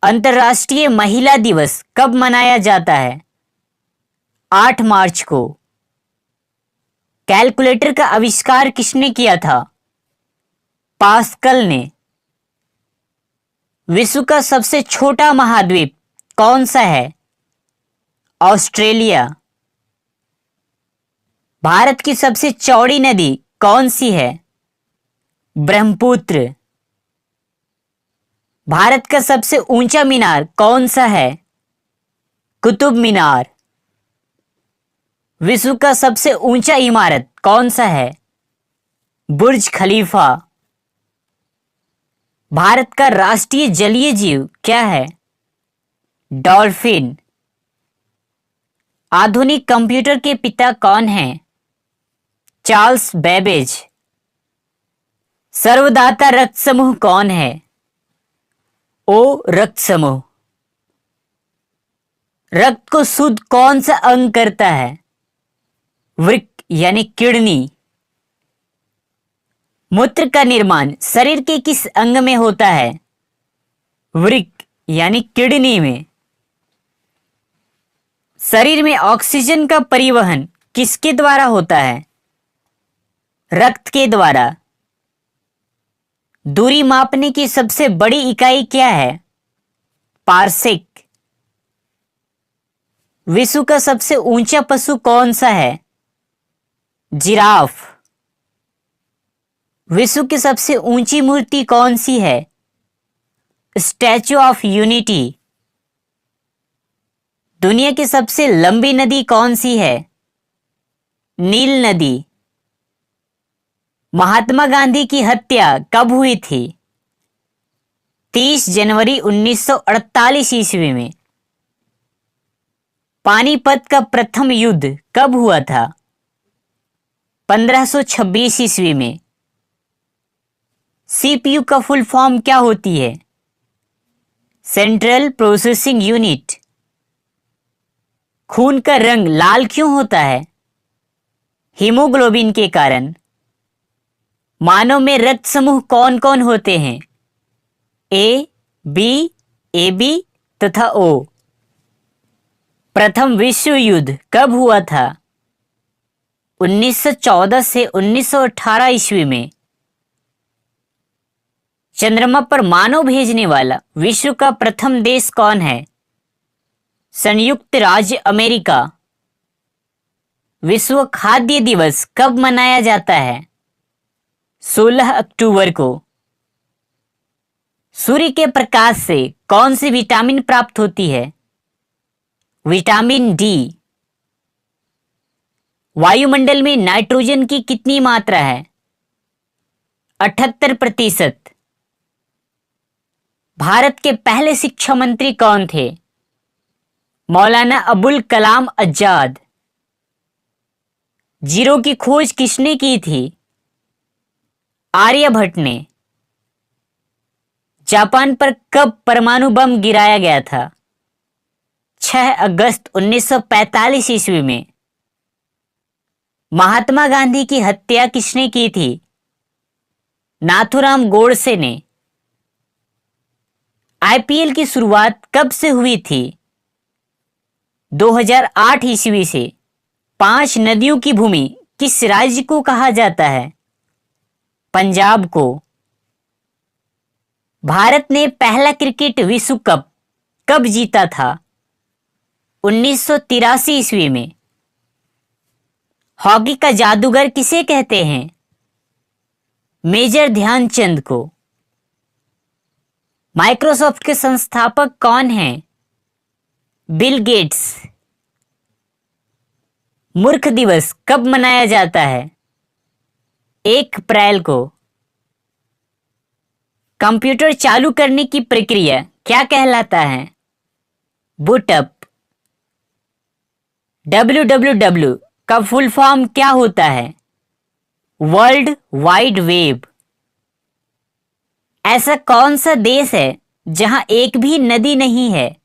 अंतर्राष्ट्रीय महिला दिवस कब मनाया जाता है? 8 मार्च को। कैलकुलेटर का आविष्कार किसने किया था? पास्कल ने। विश्व का सबसे छोटा महाद्वीप कौन सा है? ऑस्ट्रेलिया। भारत की सबसे चौड़ी नदी कौन सी है? ब्रह्मपुत्र। भारत का सबसे ऊंचा मीनार कौन सा है? कुतुब मीनार। विश्व का सबसे ऊंचा इमारत कौन सा है? बुर्ज खलीफा। भारत का राष्ट्रीय जलीय जीव क्या है? डॉल्फिन। आधुनिक कंप्यूटर के पिता कौन हैं? Charles Babbage. सर्वदाता रक्त समूह कौन है? ओ रक्त समूह। रक्त को शुद्ध कौन सा अंग करता है? वृक्क यानी किडनी। मूत्र का निर्माण शरीर के किस अंग में होता है? वृक्क यानी किडनी में। शरीर में ऑक्सीजन का परिवहन किसके द्वारा होता है? रक्त के द्वारा। दूरी मापने की सबसे बड़ी इकाई क्या है? पारसेक। विश्व का सबसे ऊंचा पशु कौन सा है? जिराफ। विश्व की सबसे ऊंची मूर्ति कौन सी है? Statue of unity. दुनिया की सबसे लंबी नदी कौन सी है? नील नदी। महात्मा गांधी की हत्या कब हुई थी? 30 जनवरी 1948 ईस्वी में। पानीपत का प्रथम युद्ध कब हुआ था? 1526 ईस्वी में। सीपीयू का फुल फॉर्म क्या होती है? Central processing unit. खून का रंग लाल क्यों होता है? हीमोग्लोबिन के कारण। मानव में रक्त समूह कौन कौन होते हैं? ए, बी, ए बी तथा ओ। प्रथम विश्व युद्ध कब हुआ था? 1914 से 1918 ईस्वी में। चंद्रमा पर मानव भेजने वाला विश्व का प्रथम देश कौन है? संयुक्त राज्य अमेरिका। विश्व खाद्य दिवस कब मनाया जाता है? 16 अक्टूबर को। सूर्य के प्रकाश से कौन सी विटामिन प्राप्त होती है? Vitamin D. वायुमंडल में नाइट्रोजन की कितनी मात्रा है? 78%। भारत के पहले शिक्षा मंत्री कौन थे? मौलाना अबुल कलाम आजाद। जीरो की खोज किसने की थी? आर्यभट्ट ने। जापान पर कब परमाणु बम गिराया गया था? 6 अगस्त 1945 ईस्वी में। महात्मा गांधी की हत्या किसने की थी? नाथूराम गोडसे ने। आईपीएल की शुरुआत कब से हुई थी? 2008 ईस्वी से। 5 नदियों की भूमि किस राज्य को कहा जाता है? पंजाब को। भारत ने पहला क्रिकेट विश्व कप कब जीता था? 1983 ईस्वी में। हॉकी का जादूगर किसे कहते हैं? मेजर ध्यानचंद को। माइक्रोसॉफ्ट के संस्थापक कौन हैं? Bill Gates. मूर्ख दिवस कब मनाया जाता है? 1 अप्रैल को। कंप्यूटर चालू करने की प्रक्रिया क्या कहलाता है? बूटअप। www का फुल फॉर्म क्या होता है? World wide web. ऐसा कौन सा देश है जहां एक भी नदी नहीं है?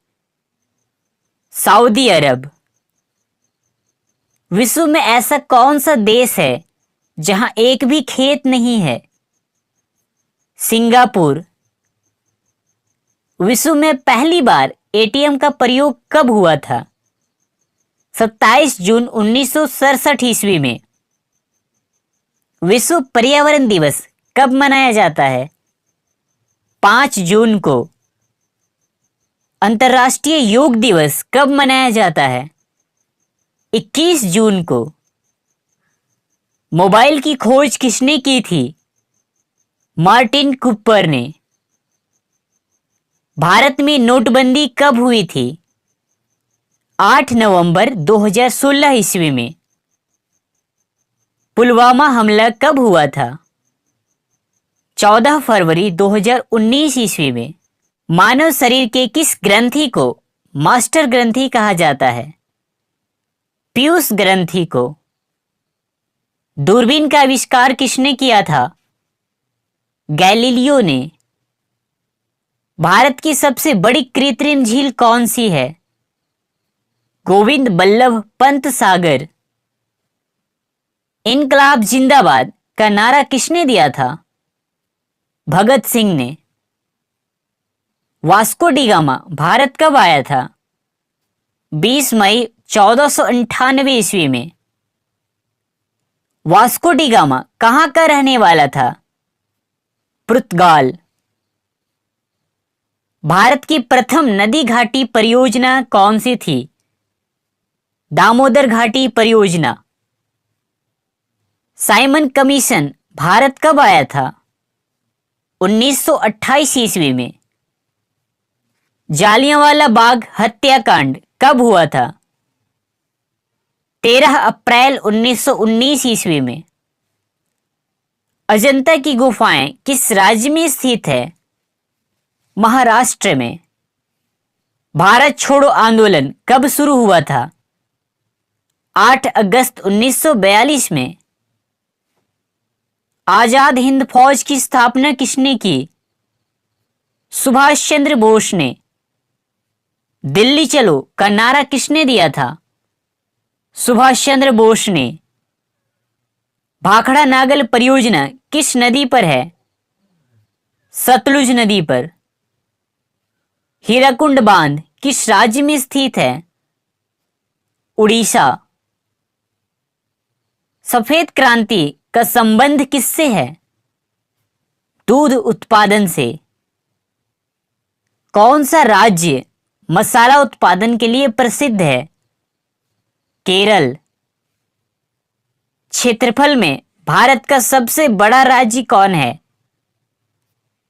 सऊदी अरब। विश्व में ऐसा कौन सा देश है जहां एक भी खेत नहीं है? सिंगापुर। विश्व में पहली बार एटीएम का प्रयोग कब हुआ था? 27 जून 1967 ईस्वी में। विश्व पर्यावरण दिवस कब मनाया जाता है? 5 जून को। अंतर्राष्ट्रीय योग दिवस कब मनाया जाता है? 21 जून को। मोबाइल की खोज किसने की थी? मार्टिन कूपर ने। भारत में नोटबंदी कब हुई थी? 8 नवंबर 2016 ईस्वी में। पुलवामा हमला कब हुआ था? 14 फरवरी 2019 ईस्वी में। मानव शरीर के किस ग्रंथि को मास्टर ग्रंथि कहा जाता है? पीयूष ग्रंथि को। दूरबीन का आविष्कार किसने किया था? गैलीलियो ने। भारत की सबसे बड़ी कृत्रिम झील कौन सी है? गोविंद बल्लभ पंत सागर। इनकलाब जिंदाबाद का नारा किसने दिया था? भगत सिंह ने। वास्को डी गामा भारत कब आया था? 20 मई 1498 ईस्वी में। वास्को डी गामा कहां का रहने वाला था? पुर्तगाल। भारत की प्रथम नदी घाटी परियोजना कौन सी थी? दामोदर घाटी परियोजना। साइमन कमीशन भारत कब आया था? 1928 ईस्वी में। जालियांवाला बाग हत्याकांड कब हुआ था? 13 अप्रैल 1919 ईस्वी में। अजंता की गुफाएं किस राज्य में स्थित है? महाराष्ट्र में। भारत छोड़ो आंदोलन कब शुरू हुआ था? 8 अगस्त 1942 में। आजाद हिंद फौज की स्थापना किसने की? सुभाष चंद्र बोस ने। दिल्ली चलो का नारा किसने दिया था? सुभाष चंद्र बोस ने। भाखड़ा नागल परियोजना किस नदी पर है? सतलुज नदी पर। हीराकुंड बांध किस राज्य में स्थित है? उड़ीसा। सफेद क्रांति का संबंध किससे है? दूध उत्पादन से। कौन सा राज्य मसाला उत्पादन के लिए प्रसिद्ध है? केरल। क्षेत्रफल में भारत का सबसे बड़ा राज्य कौन है?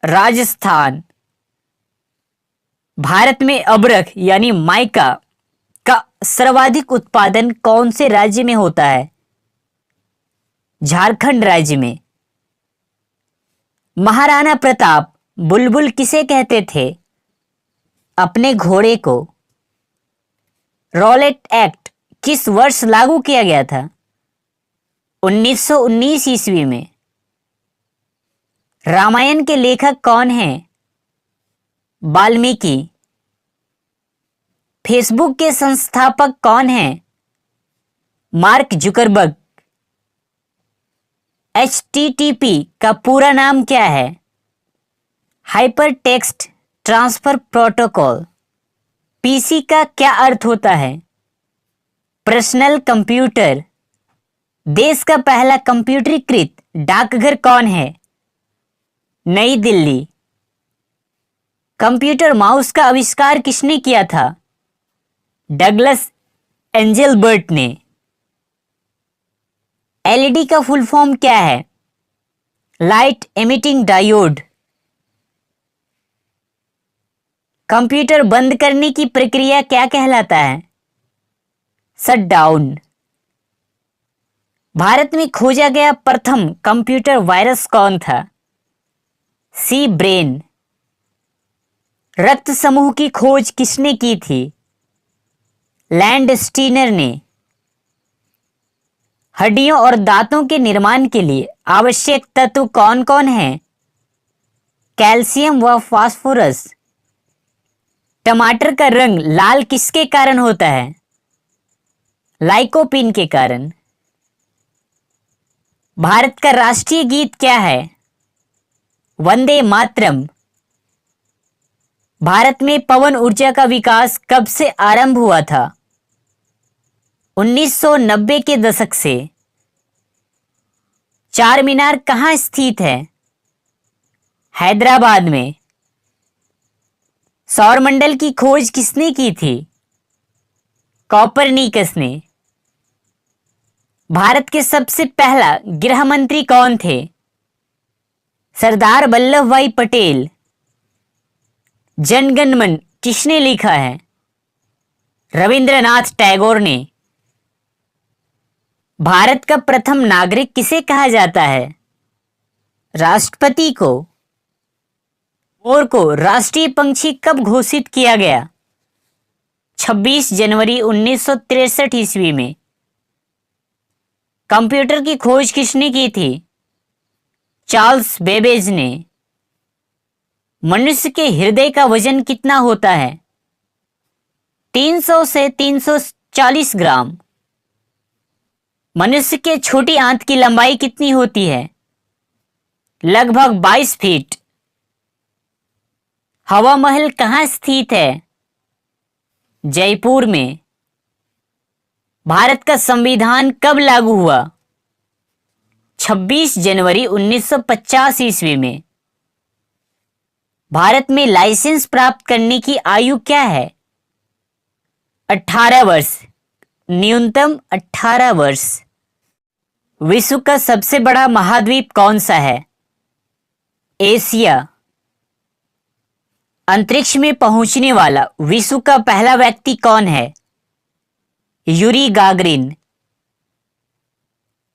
राजस्थान। भारत में अबरख यानी माइका का सर्वाधिक उत्पादन कौन से राज्य में होता है? झारखंड राज्य में। महाराणा प्रताप बुलबुल किसे कहते थे? अपने घोड़े को। रॉलेट एक्ट किस वर्ष लागू किया गया था? 1919 ईस्वी में। रामायण के लेखक कौन हैं? वाल्मीकि। फेसबुक के संस्थापक कौन हैं? Mark Zuckerberg. HTTP का पूरा नाम क्या है? Hyper text transfer protocol. PC का क्या अर्थ होता है? Personal computer. देश का पहला कंप्यूटरीकृत डाकघर कौन है? नई दिल्ली। कंप्यूटर माउस का आविष्कार किसने किया था? डगलस एंजेलबर्ट ने। LED का फुल फॉर्म क्या है? Light emitting diode. कंप्यूटर बंद करने की प्रक्रिया क्या कहलाता है? Shut down. भारत में खोजा गया प्रथम कंप्यूटर वायरस कौन था? सी ब्रेन। रक्त समूह की खोज किसने की थी? लैंडस्टीनर ने। हड्डियों और दांतों के निर्माण के लिए आवश्यक तत्व कौन कौन हैं? कैल्शियम व फास्फोरस। टमाटर का रंग लाल किसके कारण होता है? लाइकोपीन के कारण। भारत का राष्ट्रीय गीत क्या है? वंदे मातरम। भारत में पवन ऊर्जा का विकास कब से आरंभ हुआ था? 1990 के दशक से। चार मीनार कहाँ स्थित है? हैदराबाद में। सौरमंडल की खोज किसने की थी? कॉपरनिकस ने। भारत के सबसे पहला गृह मंत्री कौन थे? सरदार वल्लभ भाई पटेल। जन गण मन किसने लिखा है? रविंद्रनाथ टैगोर ने। भारत का प्रथम नागरिक किसे कहा जाता है? राष्ट्रपति को। मोर को राष्ट्रीय पंछी कब घोषित किया गया? 26 जनवरी 1963 ईस्वी में। कंप्यूटर की खोज किसने की थी? चार्ल्स बेबेज ने। मनुष्य के हृदय का वजन कितना होता है? 300 से 340 ग्राम। मनुष्य के छोटी आंत की लंबाई कितनी होती है? लगभग 22 फीट। हवा महल कहाँ स्थित है? जयपुर में। भारत का संविधान कब लागू हुआ? 26 जनवरी 1950 ईस्वी में। भारत में लाइसेंस प्राप्त करने की आयु क्या है? 18 वर्ष। न्यूनतम 18 वर्ष। विश्व का सबसे बड़ा महाद्वीप कौन सा है? एशिया। अंतरिक्ष में पहुंचने वाला विश्व का पहला व्यक्ति कौन है? Yuri Gagarin.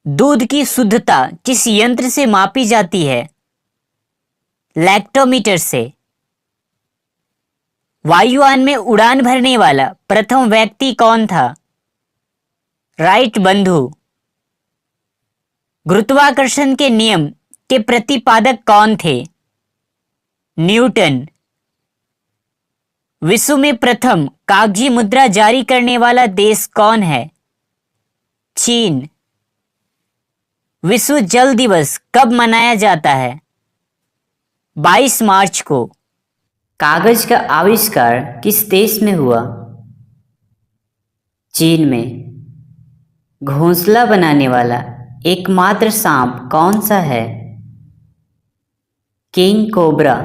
दूध की शुद्धता किस यंत्र से मापी जाती है? लैक्टोमीटर से। वायुयान में उड़ान भरने वाला प्रथम व्यक्ति कौन था? राइट बंधु। गुरुत्वाकर्षण के नियम के प्रतिपादक कौन थे? न्यूटन। विश्व में प्रथम कागजी मुद्रा जारी करने वाला देश कौन है? चीन। विश्व जल दिवस कब मनाया जाता है? 22 मार्च को। कागज का आविष्कार किस देश में हुआ? चीन में। घोंसला बनाने वाला एकमात्र सांप कौन सा है? King cobra.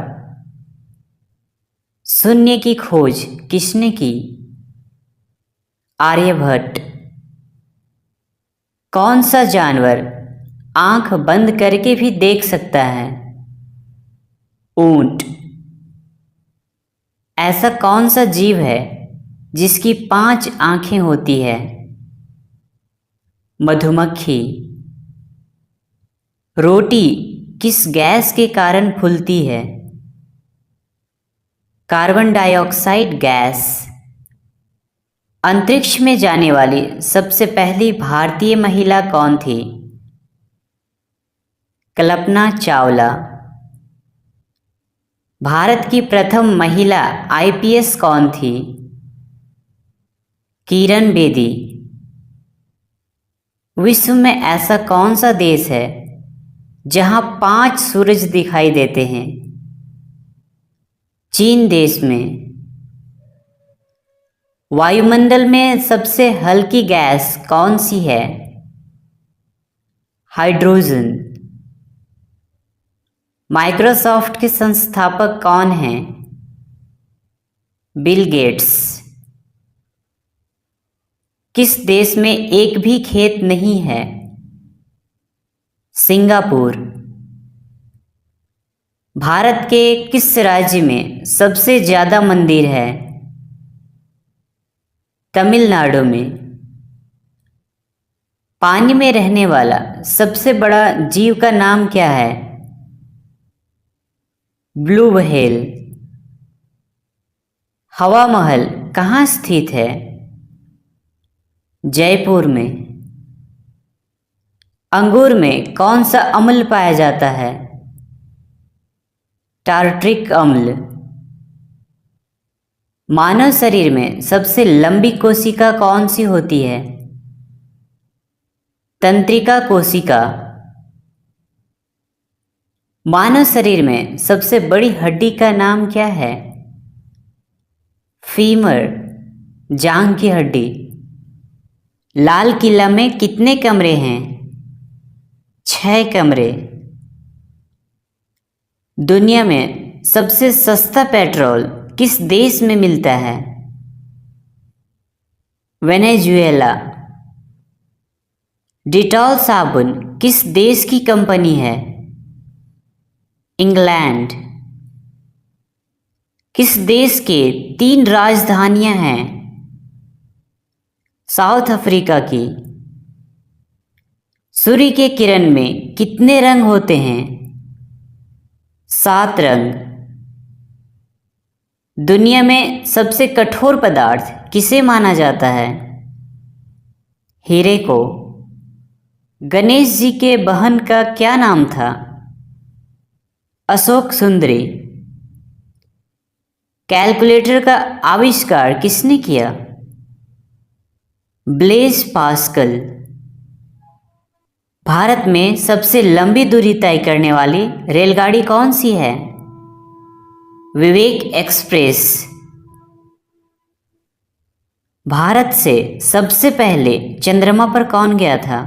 शून्य की खोज किसने की? आर्यभट्ट। कौन सा जानवर आंख बंद करके भी देख सकता है? ऊंट। ऐसा कौन सा जीव है जिसकी 5 आंखें होती है? मधुमक्खी। रोटी किस गैस के कारण फूलती है? Carbon dioxide gas. अंतरिक्ष में जाने वाली सबसे पहली भारतीय महिला कौन थी? कल्पना चावला। भारत की प्रथम महिला आईपीएस कौन थी? किरण बेदी। विश्व में ऐसा कौन सा देश है जहां 5 सूरज दिखाई देते हैं? चीन देश में। वायुमंडल में सबसे हल्की गैस कौन सी है? हाइड्रोजन। माइक्रोसॉफ्ट के संस्थापक कौन हैं? Bill Gates. किस देश में एक भी खेत नहीं है? सिंगापुर। भारत के किस राज्य में सबसे ज्यादा मंदिर है? तमिलनाडु में। पानी में रहने वाला सबसे बड़ा जीव का नाम क्या है? Blue whale. हवा महल कहाँ स्थित है? जयपुर में। अंगूर में कौन सा अम्ल पाया जाता है? टार्ट्रिक अम्ल। मानव शरीर में सबसे लंबी कोशिका कौन सी होती है? तंत्रिका कोशिका। मानव शरीर में सबसे बड़ी हड्डी का नाम क्या है? फीमर, जांघ की हड्डी। लाल किला में कितने कमरे हैं? 6 कमरे। दुनिया में सबसे सस्ता पेट्रोल किस देश में मिलता है? वेनेजुएला। डिटॉल साबुन किस देश की कंपनी है? इंग्लैंड। किस देश के 3 राजधानियां हैं? साउथ अफ्रीका की। सूर्य के किरण में कितने रंग होते हैं? 7 रंग। दुनिया में सबसे कठोर पदार्थ किसे माना जाता है? हीरे को। गणेश जी के बहन का क्या नाम था? अशोक सुंदरी। कैलकुलेटर का आविष्कार किसने किया? Blaise Pascal. भारत में सबसे लंबी दूरी तय करने वाली रेलगाड़ी कौन सी है? विवेक एक्सप्रेस। भारत से सबसे पहले चंद्रमा पर कौन गया था?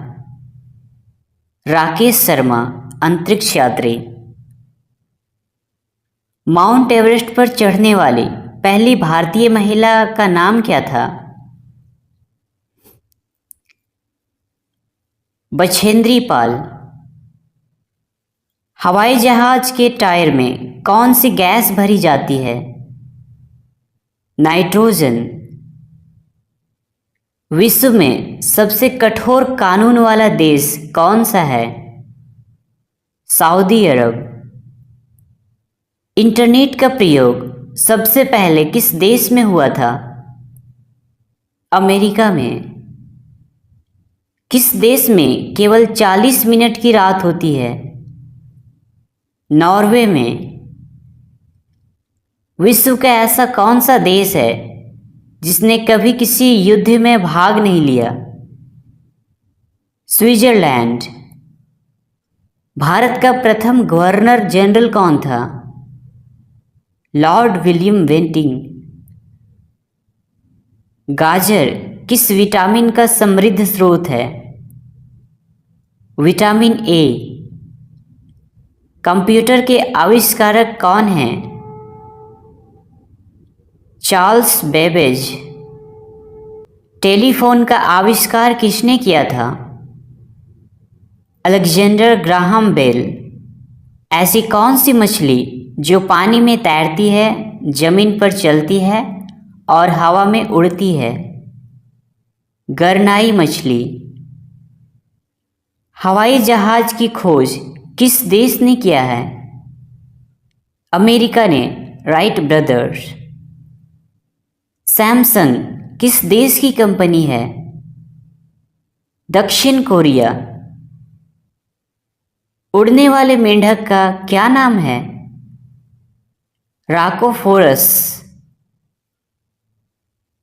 राकेश शर्मा, अंतरिक्ष यात्री। माउंट एवरेस्ट पर चढ़ने वाली पहली भारतीय महिला का नाम क्या था? बछेंद्री पाल। हवाई जहाज के टायर में कौन सी गैस भरी जाती है? नाइट्रोजन। विश्व में सबसे कठोर कानून वाला देश कौन सा है? सऊदी अरब। इंटरनेट का प्रयोग सबसे पहले किस देश में हुआ था? अमेरिका में। किस देश में केवल 40 मिनट की रात होती है? नॉर्वे में। विश्व का ऐसा कौन सा देश है जिसने कभी किसी युद्ध में भाग नहीं लिया? स्विट्जरलैंड। भारत का प्रथम गवर्नर जनरल कौन था? Lord William Bentinck. गाजर किस विटामिन का समृद्ध स्रोत है? Vitamin A. कंप्यूटर के आविष्कारक कौन हैं? Charles Babbage. टेलीफोन का आविष्कार किसने किया था? Alexander Graham Bell. ऐसी कौन सी मछली जो पानी में तैरती है, जमीन पर चलती है और हवा में उड़ती है? गरनाई मछली। हवाई जहाज की खोज किस देश ने किया है? अमेरिका ने, राइट ब्रदर्स। सैमसंग किस देश की कंपनी है? दक्षिण कोरिया। उड़ने वाले मेंढक का क्या नाम है? राकोफोरस।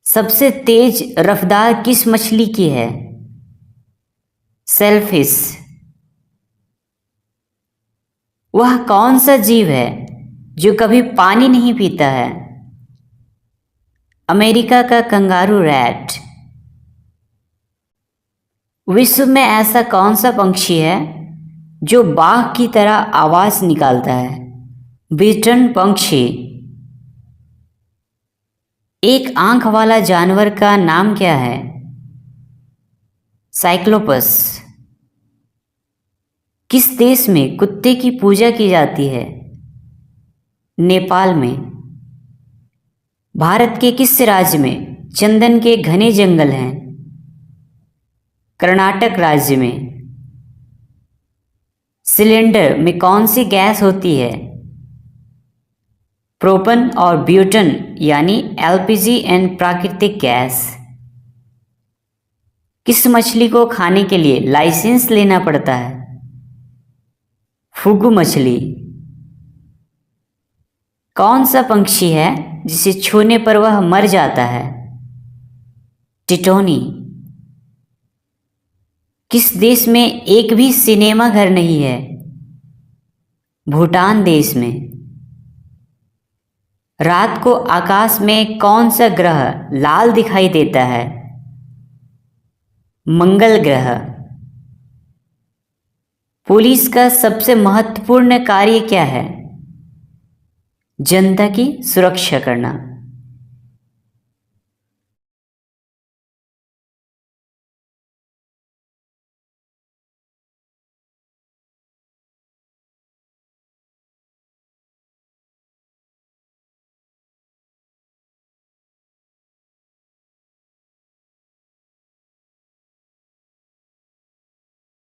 सबसे तेज रफ्तार किस मछली की है? सेलफिश। वह कौन सा जीव है जो कभी पानी नहीं पीता है? अमेरिका का कंगारू रैट। विश्व में ऐसा कौन सा पंक्षी है जो बाघ की तरह आवाज निकालता है? बिटन पंक्षी। एक आंख वाला जानवर का नाम क्या है? साइक्लोपस। किस देश में कुत्ते की पूजा की जाती है? नेपाल में। भारत के किस राज्य में चंदन के घने जंगल हैं? कर्नाटक राज्य में। सिलेंडर में कौन सी गैस होती है? प्रोपन और ब्यूटन यानी एलपीजी एंड प्राकृतिक गैस। किस मछली को खाने के लिए लाइसेंस लेना पड़ता है? फुगु मछली। कौन सा पंक्षी है जिसे छूने पर वह मर जाता है? टिटोनी। किस देश में एक भी सिनेमा घर नहीं है? भूटान देश में। रात को आकाश में कौन सा ग्रह लाल दिखाई देता है? मंगल ग्रह। पुलिस का सबसे महत्वपूर्ण कार्य क्या है? जनता की सुरक्षा करना।